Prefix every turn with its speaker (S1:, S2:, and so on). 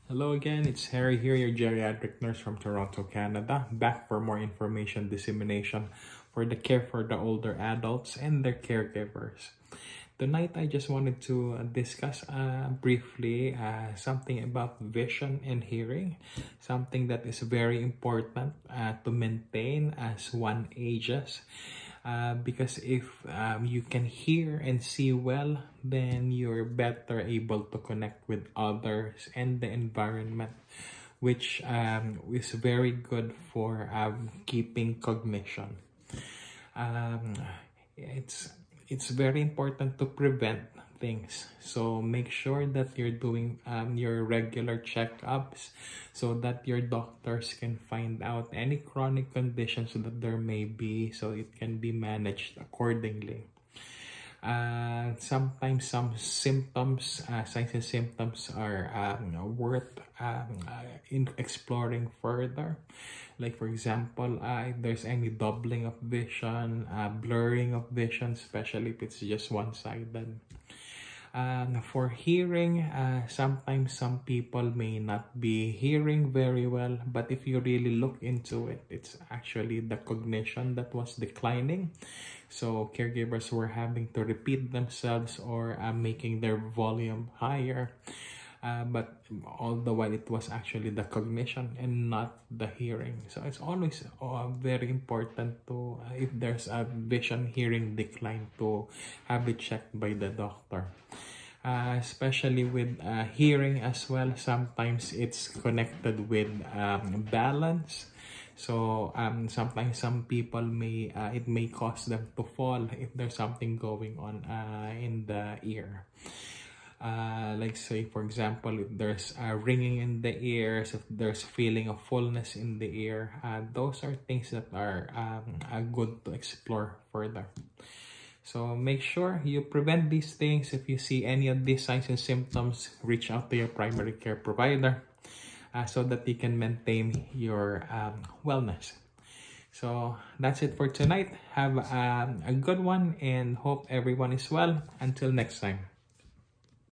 S1: Hello again, it's Harry here, your geriatric nurse from Toronto, Canada, back for more information dissemination for the care for the older adults and their caregivers. Tonight, I just wanted to discuss briefly something about vision and hearing, something that is very important to maintain as one ages. Because if you can hear and see well, then you're better able to connect with others and the environment, which is very good for keeping cognition. Um, it's very important to prevent things, so make sure that you're doing your regular checkups so that your doctors can find out any chronic conditions that there may be, so it can be managed accordingly. Sometimes some symptoms, signs and symptoms are worth in exploring further. Like for example, if there's any doubling of vision, blurring of vision, especially if it's just one-sided. For hearing, sometimes some people may not be hearing very well, but if you really look into it, it's actually the cognition that was declining. So caregivers were having to repeat themselves or making their volume higher. But all the while it was actually the cognition and not the hearing. So it's always very important to, if there's a vision hearing decline, to have it checked by the doctor. Especially with hearing as well, sometimes it's connected with balance. So sometimes some people may it may cause them to fall if there's something going on in the ear. Like say for example, if there's ringing in the ears, if there's feeling of fullness in the ear, those are things that are good to explore further. So make sure you prevent these things. If you see any of these signs and symptoms, reach out to your primary care provider so that you can maintain your wellness. So that's it for tonight. Have a good one and hope everyone is well. Until next time.